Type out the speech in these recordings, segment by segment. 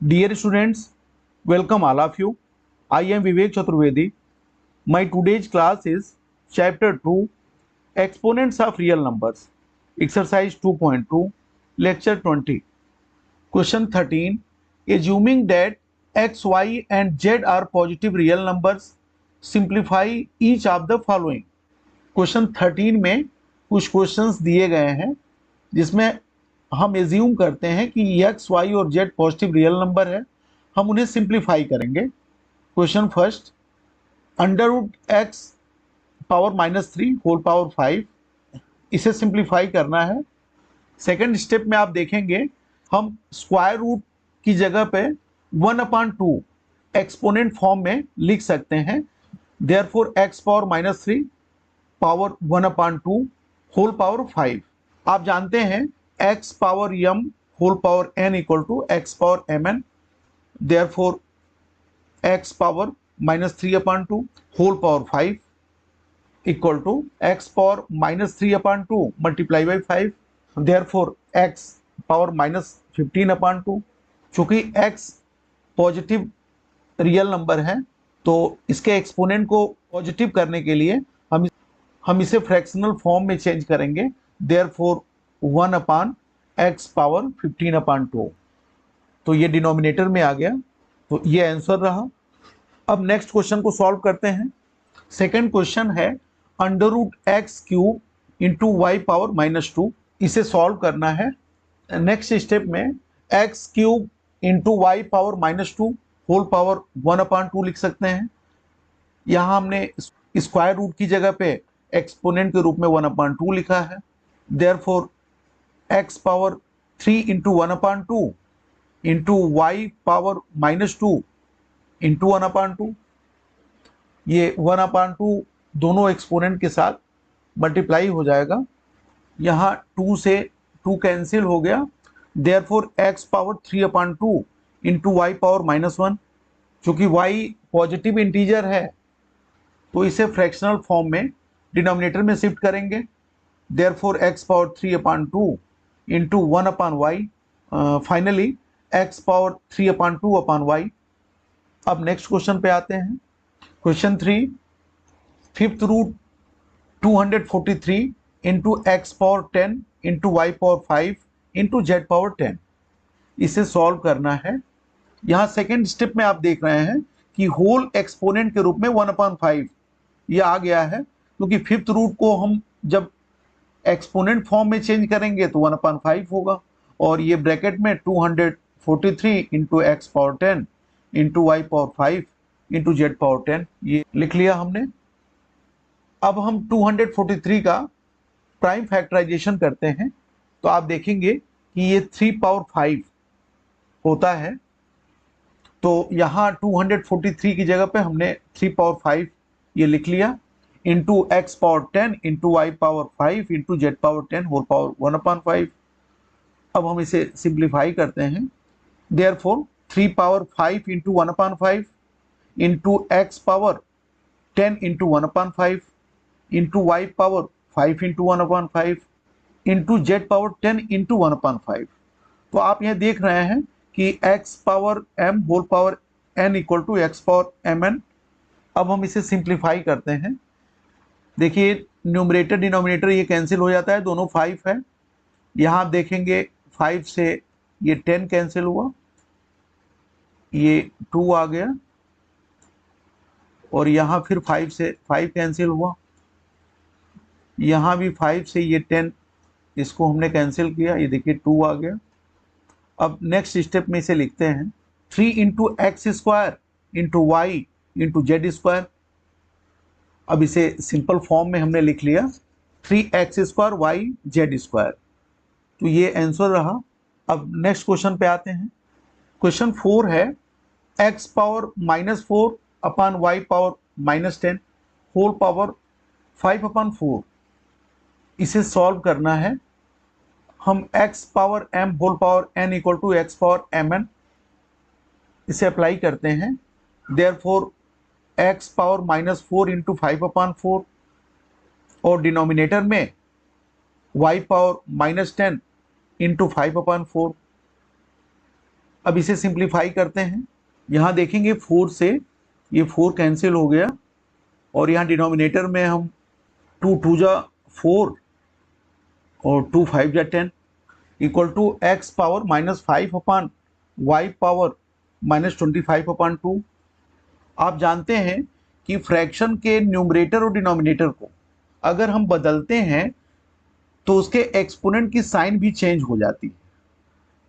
Dear students, welcome all of you. I am Vivek Chaturvedi. My today's class is Chapter 2 Exponents of Real Numbers, Exercise 2.2, Lecture 20. Question 13. Assuming that x, y, and z are positive real numbers, simplify each of the following. Question 13 में कुछ questions दिए गए हैं जिसमें हम assume करते हैं कि एक्स वाई और जेड पॉजिटिव रियल नंबर है। हम उन्हें सिंप्लीफाई करेंगे। Question first, under root x power -3 whole power 5, इसे सिंप्लीफाई करना है। सेकेंड स्टेप में आप देखेंगे हम स्क्वायर रूट की जगह पे 1/2 एक्सपोनेंट फॉर्म में लिख सकते हैं। Therefore x power -3 power 1/2 whole power 5। आप जानते हैं x power m whole power n equal to x power mn, therefore x power -3/2 whole power 5 equal to x power -3/2 multiply by 5, therefore x power -15/2। चूंकि x positive real number है तो इसके exponent को positive करने के लिए हम इसे फ्रैक्शनल फॉर्म में चेंज करेंगे। देयरफॉर 1/x पावर 15/2, तो ये डिनोमिनेटर में आ गया, तो ये आंसर रहा। अब नेक्स्ट क्वेश्चन को सॉल्व करते हैं। सेकंड क्वेश्चन है under root x cube into y power -2, इसे सॉल्व करना है। नेक्स्ट स्टेप में x cube into y power -2 whole power 1/2 लिख सकते हैं। यहाँ हमने स्क्वायर रूट की जगह पे एक्सपोनेंट के रूप में 1/2 लिखा है। Therefore x power 3 into 1/2 into y power -2 into 1/2, ये 1/2 दोनों एक्सपोनेंट के साथ मल्टीप्लाई हो जाएगा। यहाँ 2 से 2 कैंसिल हो गया। Therefore x power 3/2 into y power -1, चूंकि y पॉजिटिव इंटीजर है तो इसे फ्रैक्शनल फॉर्म में डिनोमिनेटर में शिफ्ट करेंगे। Therefore x power 3/2 into 1/y, finally x power 3/2/y। अब नेक्स्ट क्वेश्चन पे आते हैं। Question 3, fifth root 243 into x power 10 into y power 5 into z power 10, इसे सॉल्व करना है। यहाँ सेकेंड स्टेप में आप देख रहे हैं कि होल एक्सपोनेंट के रूप में 1/5 ये आ गया है, क्योंकि फिफ्थ रूट को हम जब एक्सपोनेंट फॉर्म में चेंज करेंगे तो 1/5 होगा, और ये ब्रैकेट में 243 into x power 10 into y power 5 into z power 10, ये लिख लिया हमने। अब हम 243 का प्राइम फैक्टराइजेशन करते हैं तो आप देखेंगे कि ये 3 पावर 5 होता है। तो यहाँ 243 की जगह पे हमने 3 पावर 5 ये लिख लिया, into x power 10 into y power 5 into z power 10 whole power 1/5। अब हम इसे सिंप्लीफाई करते हैं। Therefore 3 power 5 into 1/5 into x power 10 into 1/5 into y power 5 into 1/5 into z power 10 into 1/5। तो आप यहाँ देख रहे हैं कि x power m whole power n equal to x power mn। अब हम इसे सिंप्लीफाई करते हैं। देखिए न्यूमरेटर डिनोमिनेटर ये कैंसिल हो जाता है, दोनों 5 है। यहाँ आप देखेंगे 5 से ये 10 कैंसिल हुआ, ये 2 आ गया, और यहाँ फिर 5 से 5 कैंसिल हुआ, यहाँ भी 5 से ये 10, इसको हमने कैंसिल किया, ये देखिए 2 आ गया। अब नेक्स्ट स्टेप में इसे लिखते हैं 3 into x square into y into z square. अब इसे सिंपल फॉर्म में हमने लिख लिया 3x square Y Z square, तो ये आंसर रहा। अब नेक्स्ट क्वेश्चन पे आते हैं। क्वेश्चन 4 है x power -4 upon y power -10 whole power 5/4, इसे सॉल्व करना है। हम x power m whole power n equal to x power mn इसे अप्लाई करते हैं। देयरफॉर x पावर -4 इंटू 5/4, और डिनोमिनेटर में y पावर -10 इंटू 5/4। अब इसे सिंप्लीफाई करते हैं। यहाँ देखेंगे 4 से ये 4 कैंसिल हो गया और यहाँ डिनोमिनेटर में हम 2 2 जा 4 और 2 5 जा 10 equal to x power -5 upon y power -25/2। आप जानते हैं कि फ्रैक्शन के न्यूमरेटर और डिनोमिनेटर को अगर हम बदलते हैं तो उसके एक्सपोनेंट की साइन भी चेंज हो जाती है।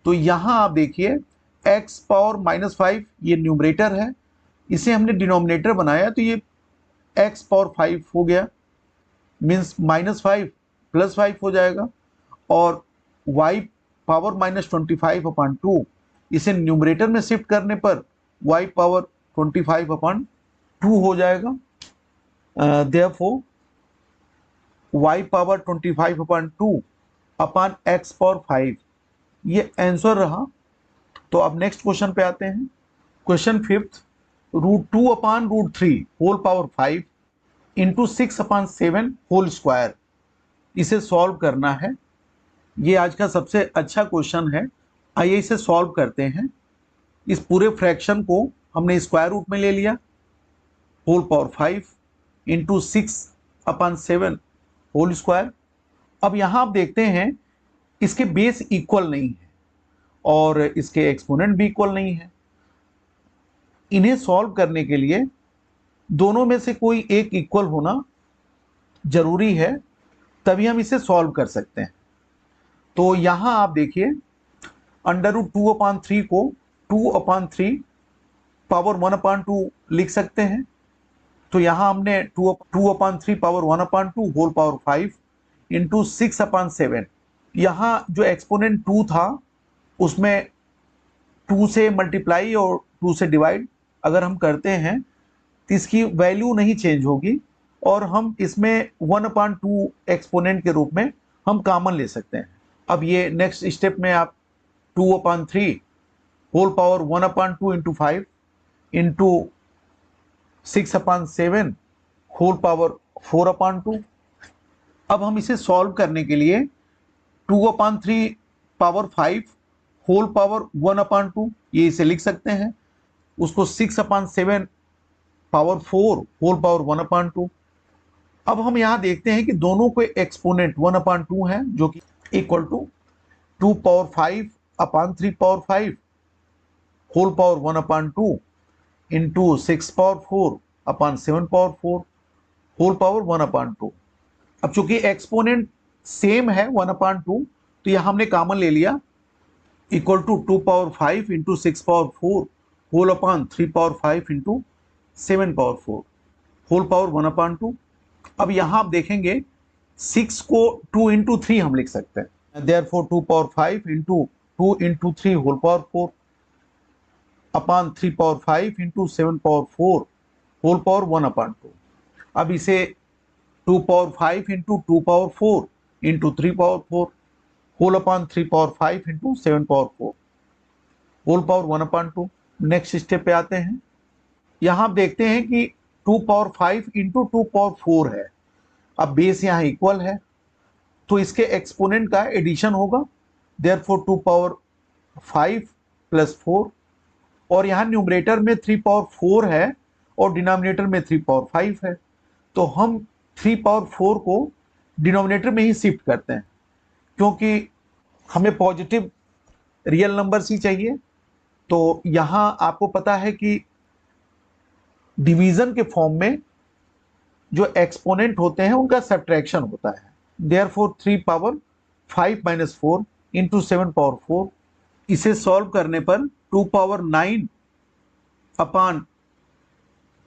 तो यहाँ आप देखिए x पावर -5 ये न्यूमरेटर है, इसे हमने डिनोमिनेटर बनाया तो ये x पावर 5 हो गया, मीन्स -5 + 5 हो जाएगा, और y पावर -25/2 इसे न्यूमरेटर में शिफ्ट करने पर y पावर 25/2 हो जाएगा। देयरफॉर y पावर 25/2 अपान x पावर 5 ये आंसर रहा। तो अब नेक्स्ट क्वेश्चन पे आते हैं। Question 5th, √2/√3 whole power 5 into 6/7 whole square, इसे सॉल्व करना है। ये आज का सबसे अच्छा क्वेश्चन है। आइए इसे सॉल्व करते हैं। इस पूरे फ्रैक्शन को हमने स्क्वायर रूट में ले लिया, whole power 5 into 6/7 whole square. अब यहाँ आप देखते हैं इसके बेस इक्वल नहीं है और इसके एक्सपोनेंट भी इक्वल नहीं है। इन्हें सॉल्व करने के लिए दोनों में से कोई एक इक्वल होना जरूरी है, तभी हम इसे सॉल्व कर सकते हैं। तो यहां आप देखिए √2/3 को 2/3 पावर 1/2 लिख सकते हैं। तो यहां हमने 2/3 पावर 1/2 होल पावर 5 इंटू 6/7, यहाँ जो एक्सपोनेंट 2 था उसमें 2 से मल्टीप्लाई और 2 से डिवाइड अगर हम करते हैं तो इसकी वैल्यू नहीं चेंज होगी और हम इसमें 1/2 एक्सपोनेंट के रूप में हम कॉमन ले सकते हैं। अब ये नेक्स्ट स्टेप में आप 2/3 whole power 1/2 into 5 into 6/7 whole power 4/2। अब हम इसे सॉल्व करने के लिए 2/3 पावर 5 होल पावर 1/2 ये इसे लिख सकते हैं, उसको 6/7 पावर 4 होल पावर 1/2। अब हम यहाँ देखते हैं कि दोनों के एक्सपोनेंट 1/2 है, जो कि equal to 2 power 5/3 power 5 whole power 1/2 into 6 power 4/7 power 4 whole power 1/2। अब चूंकि एक्सपोनेंट सेम है 1/2 तो यह हमने कॉमन ले लिया, equal to 2 power 5 into 6 power 4 whole upon 3 power 5 into 7 power 4 whole power 1/2। अब यहाँ आप देखेंगे 6 को 2 इंटू 3 हम लिख सकते हैं, therefore 2 power 5 into 2 into 3 whole power 4 upon 3 power 5 into 7 power 4 whole power 1/2। अब इसे 2 power 5 into 2 power 4 into 3 power 4 whole upon 3 power 5 into 7 power 4 whole power 1/2। Next step पे आते हैं। यहाँ आप देखते हैं कि 2 पावर 5 इंटू 2 पावर 4 है। अब बेस यहाँ इक्वल है तो इसके एक्सपोनेंट का एडिशन होगा, देयरफॉर 2 पावर 5 प्लस 4, और यहाँ न्यूमरेटर में 3 पावर 4 है और डिनोमिनेटर में 3 पावर 5 है, तो हम 3 पावर 4 को डिनोमिनेटर में ही शिफ्ट करते हैं क्योंकि हमें पॉजिटिव रियल नंबर्स ही चाहिए। तो यहाँ आपको पता है कि डिवीजन के फॉर्म में जो एक्सपोनेंट होते हैं उनका सब्ट्रैक्शन होता है, therefore 3 power 5 minus 4 into 7 power 4। इसे सॉल्व करने पर 2 पावर 9 अपान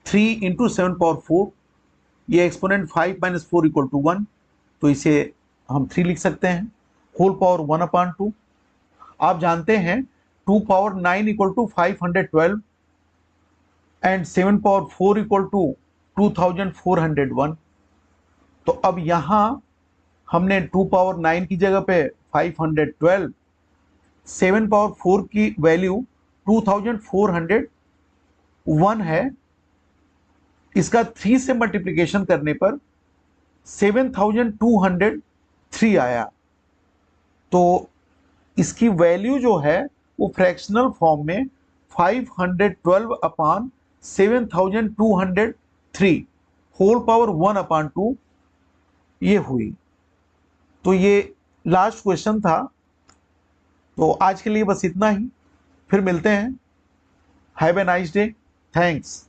3 इंटू 7 पावर 4, ये एक्सपोनेंट 5 माइनस 4 इक्वल टू 1, तो इसे हम 3 लिख सकते हैं, होल पावर 1/2। आप जानते हैं 2 power 9 equal to 512 and 7 power 4 equal to 2401। तो अब यहाँ हमने 2 पावर 9 की जगह पे 512, 7 पावर 4 की वैल्यू 2401 है, इसका 3 से मल्टीप्लिकेशन करने पर 7203 आया। तो इसकी वैल्यू जो है वो फ्रैक्शनल फॉर्म में 512 अपान 7203 होल पावर 1 अपान 2 ये हुई। तो ये लास्ट क्वेश्चन था। तो आज के लिए बस इतना ही, फिर मिलते हैं। Have a nice day, thanks.